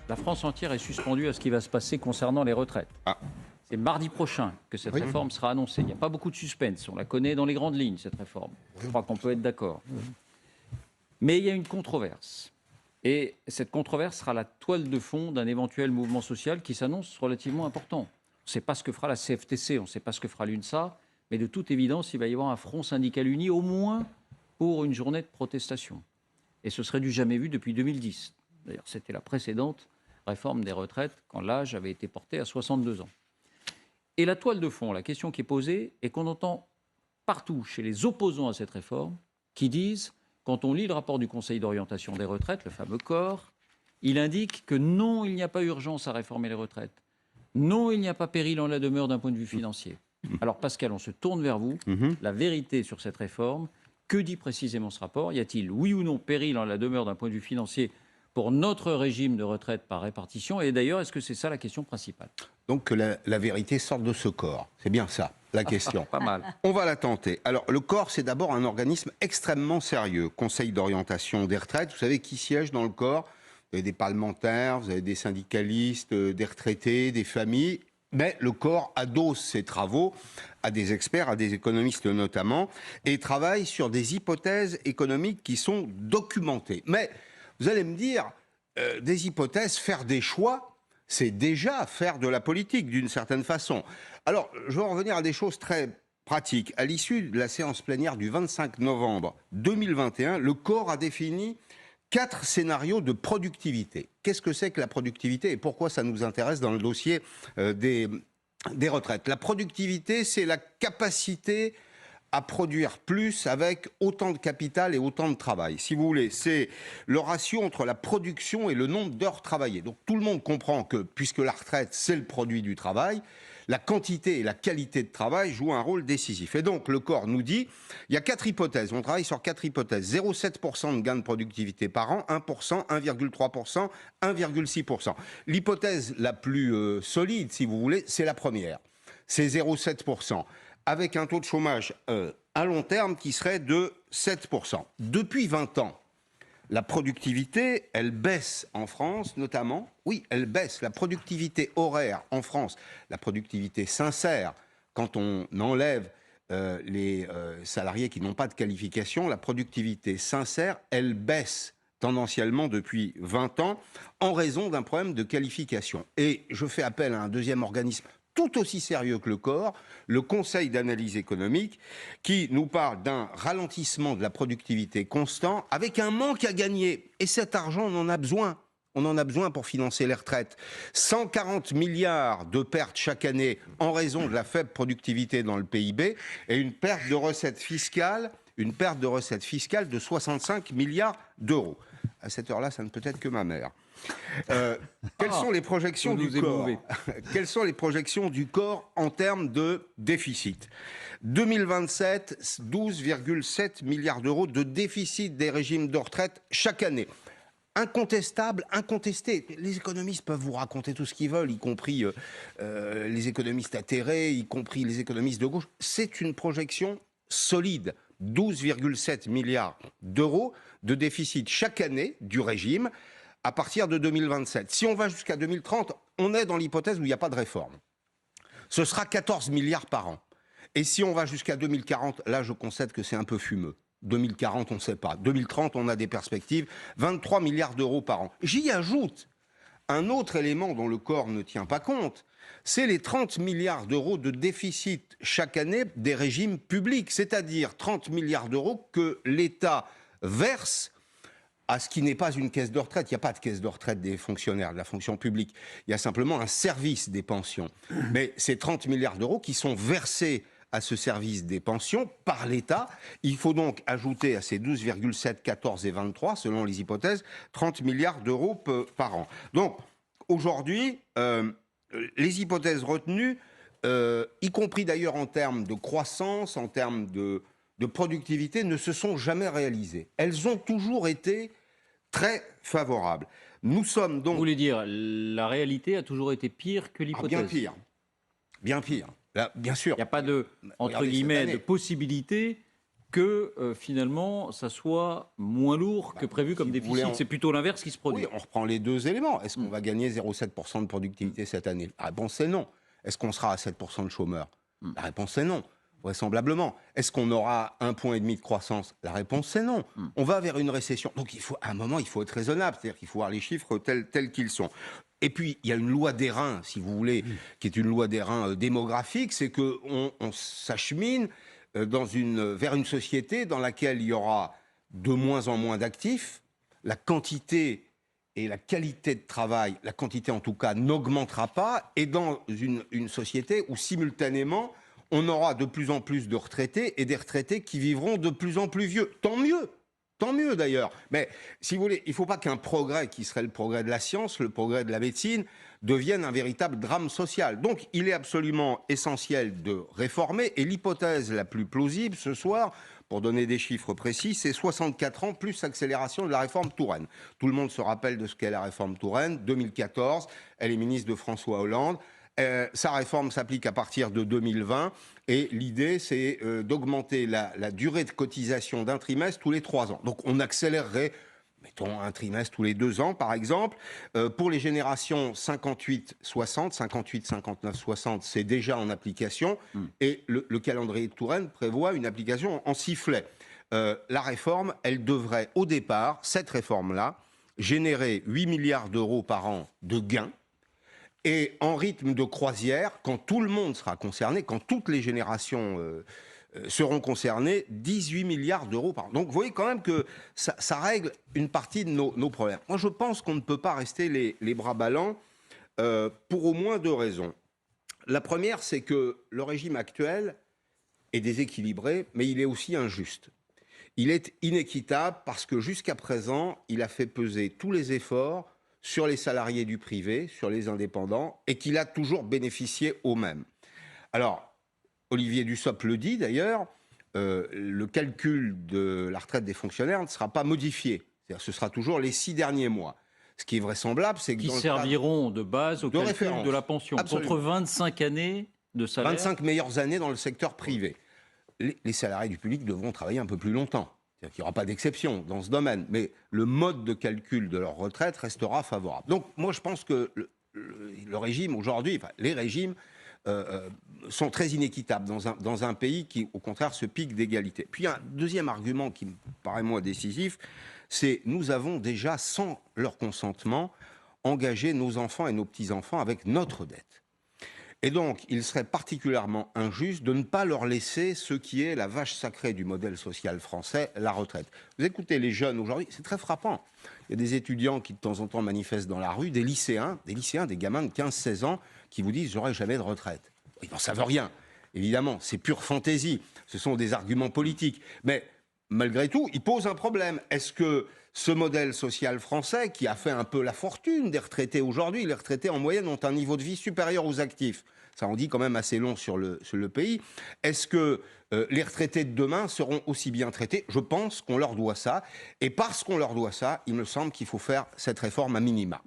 La France entière est suspendue à ce qui va se passer concernant les retraites. Ah. C'est mardi prochain que cette réforme sera annoncée. Il n'y a pas beaucoup de suspense. On la connaît dans les grandes lignes, cette réforme. Je crois qu'on peut être d'accord. Mais il y a une controverse. Et cette controverse sera la toile de fond d'un éventuel mouvement social qui s'annonce relativement important. On ne sait pas ce que fera la CFTC, on ne sait pas ce que fera l'UNSA, mais de toute évidence, il va y avoir un front syndical uni, au moins pour une journée de protestation. Et ce serait du jamais vu depuis 2010. D'ailleurs, c'était la précédente réforme des retraites, quand l'âge avait été porté à 62 ans. Et la toile de fond, la question qui est posée, est qu'on entend partout, chez les opposants à cette réforme, qui disent, quand on lit le rapport du Conseil d'orientation des retraites, le fameux corps, il indique que non, il n'y a pas urgence à réformer les retraites. Non, il n'y a pas péril en la demeure d'un point de vue financier. Alors Pascal, on se tourne vers vous. La vérité sur cette réforme, que dit précisément ce rapport? Y a-t-il, oui ou non, péril en la demeure d'un point de vue financier pour notre régime de retraite par répartition? Et d'ailleurs, est-ce que c'est ça la question principale? Donc que la vérité sorte de ce corps. C'est bien ça, la question. Pas mal. On va la tenter. Alors, le corps, c'est d'abord un organisme extrêmement sérieux. Conseil d'orientation des retraites. Vous savez qui siège dans le corps? Vous avez des parlementaires, vous avez des syndicalistes, des retraités, des familles. Mais le corps adosse ses travaux à des experts, à des économistes notamment, et travaille sur des hypothèses économiques qui sont documentées. Mais vous allez me dire, des hypothèses, faire des choix, c'est déjà faire de la politique, d'une certaine façon. Alors, je vais revenir à des choses très pratiques. À l'issue de la séance plénière du 25 novembre 2021, le corps a défini 4 scénarios de productivité. Qu'est-ce que c'est que la productivité et pourquoi ça nous intéresse dans le dossier des retraites? La productivité, c'est la capacité à produire plus avec autant de capital et autant de travail. Si vous voulez, c'est le ratio entre la production et le nombre d'heures travaillées. Donc tout le monde comprend que, puisque la retraite, c'est le produit du travail, la quantité et la qualité de travail jouent un rôle décisif. Et donc le corps nous dit, il y a 4 hypothèses, on travaille sur 4 hypothèses. 0,7% de gain de productivité par an, 1%, 1,3%, 1,6%. L'hypothèse la plus solide, si vous voulez, c'est la première. C'est 0,7%. Avec un taux de chômage à long terme qui serait de 7%. Depuis 20 ans, la productivité, elle baisse en France, notamment. Oui, elle baisse. La productivité horaire en France, la productivité sincère, quand on enlève les salariés qui n'ont pas de qualification, la productivité sincère, elle baisse tendanciellement depuis 20 ans en raison d'un problème de qualification. Et je fais appel à un deuxième organisme tout aussi sérieux que le corps, le Conseil d'analyse économique, qui nous parle d'un ralentissement de la productivité constant avec un manque à gagner. Et cet argent, on en a besoin. On en a besoin pour financer les retraites. 140 milliards de pertes chaque année en raison de la faible productivité dans le PIB et une perte de recettes fiscales de 65 milliards d'euros. À cette heure-là, ça ne peut être que ma mère. Quelles sont les projections du corps? Quelles sont les projections du corps en termes de déficit? 2027, 12,7 milliards d'euros de déficit des régimes de retraite chaque année. Incontestable, incontesté. Les économistes peuvent vous raconter tout ce qu'ils veulent, y compris les économistes atterrés, y compris les économistes de gauche. C'est une projection solide. 12,7 milliards d'euros de déficit chaque année du régime à partir de 2027. Si on va jusqu'à 2030, on est dans l'hypothèse où il n'y a pas de réforme. Ce sera 14 milliards par an. Et si on va jusqu'à 2040, là je concède que c'est un peu fumeux. 2040, on ne sait pas. 2030, on a des perspectives. 23 milliards d'euros par an. J'y ajoute un autre élément dont le corps ne tient pas compte, c'est les 30 milliards d'euros de déficit chaque année des régimes publics, c'est-à-dire 30 milliards d'euros que l'État verse à ce qui n'est pas une caisse de retraite. Il n'y a pas de caisse de retraite des fonctionnaires de la fonction publique. Il y a simplement un service des pensions. Mais ces 30 milliards d'euros qui sont versés à ce service des pensions par l'État, il faut donc ajouter à ces 12,7, 14 et 23, selon les hypothèses, 30 milliards d'euros par an. Donc, aujourd'hui, les hypothèses retenues, y compris d'ailleurs en termes de croissance, en termes de productivité, ne se sont jamais réalisées. Elles ont toujours été très favorables. Nous sommes donc... Vous voulez dire, la réalité a toujours été pire que l'hypothèse? Bien pire. Bien pire. Là, bien sûr. Il n'y a pas de, entre guillemets, de possibilité que finalement, ça soit moins lourd que prévu comme déficit. C'est plutôt l'inverse qui se produit. Oui, on reprend les deux éléments. Est-ce qu'on va gagner 0,7% de productivité cette année? La réponse est non. Est-ce qu'on sera à 7% de chômeurs? La réponse est non, vraisemblablement. Est-ce qu'on aura 1,5 point de croissance? La réponse est non. On va vers une récession. Donc à un moment, il faut être raisonnable. C'est-à-dire qu'il faut voir les chiffres tels qu'ils sont. Et puis, il y a une loi d'airain, si vous voulez, qui est une loi d'airain démographique. C'est qu'on s'achemine vers une société dans laquelle il y aura de moins en moins d'actifs, la quantité et la qualité de travail, la quantité en tout cas, n'augmentera pas, et dans une société où simultanément, on aura de plus en plus de retraités, et des retraités qui vivront de plus en plus vieux. Tant mieux d'ailleurs. Mais si vous voulez, il ne faut pas qu'un progrès qui serait le progrès de la science, le progrès de la médecine, devienne un véritable drame social. Donc il est absolument essentiel de réformer, et l'hypothèse la plus plausible ce soir, pour donner des chiffres précis, c'est 64 ans plus accélération de la réforme Touraine. Tout le monde se rappelle de ce qu'est la réforme Touraine. 2014, elle est ministre de François Hollande. Sa réforme s'applique à partir de 2020 et l'idée c'est d'augmenter la durée de cotisation d'un trimestre tous les 3 ans. Donc on accélérerait, mettons un trimestre tous les 2 ans par exemple. Pour les générations 58-60, 58-59-60, c'est déjà en application et le calendrier de Touraine prévoit une application en sifflet. La réforme, elle devrait au départ, cette réforme-là, générer 8 milliards d'euros par an de gains. Et en rythme de croisière, quand tout le monde sera concerné, quand toutes les générations seront concernées, 18 milliards d'euros par an. Donc vous voyez quand même que ça règle une partie de nos problèmes. Moi je pense qu'on ne peut pas rester les bras ballants pour au moins 2 raisons. La première, c'est que le régime actuel est déséquilibré, mais il est aussi injuste. Il est inéquitable parce que jusqu'à présent, il a fait peser tous les efforts sur les salariés du privé, sur les indépendants, et qu'il a toujours bénéficié aux mêmes. Alors, Olivier Dussopt le dit d'ailleurs, le calcul de la retraite des fonctionnaires ne sera pas modifié. C'est-à-dire ce sera toujours les 6 derniers mois. Ce qui est vraisemblable, c'est que... Qui serviront de base au calcul de la pension. Absolument. Contre 25 années de salaire. 25 meilleures années dans le secteur privé. Les salariés du public devront travailler un peu plus longtemps. C'est-à-dire qu'il n'y aura pas d'exception dans ce domaine, mais le mode de calcul de leur retraite restera favorable. Donc moi je pense que le régime aujourd'hui, enfin, les régimes sont très inéquitables dans un pays qui au contraire se pique d'égalité. Puis un deuxième argument qui me paraît moins décisif, c'est nous avons déjà sans leur consentement engagé nos enfants et nos petits-enfants avec notre dette. Et donc, il serait particulièrement injuste de ne pas leur laisser ce qui est la vache sacrée du modèle social français, la retraite. Vous écoutez les jeunes aujourd'hui, c'est très frappant. Il y a des étudiants qui de temps en temps manifestent dans la rue, des lycéens, des gamins de 15-16 ans qui vous disent « j'aurai jamais de retraite ». Ils n'en savent rien, évidemment, c'est pure fantaisie, ce sont des arguments politiques. Mais malgré tout, ils posent un problème. Est-ce que ce modèle social français, qui a fait un peu la fortune des retraités aujourd'hui, les retraités en moyenne ont un niveau de vie supérieur aux actifs, ça en dit quand même assez long sur le pays. Est-ce que les retraités de demain seront aussi bien traités? Je pense qu'on leur doit ça. Et parce qu'on leur doit ça, il me semble qu'il faut faire cette réforme à minima.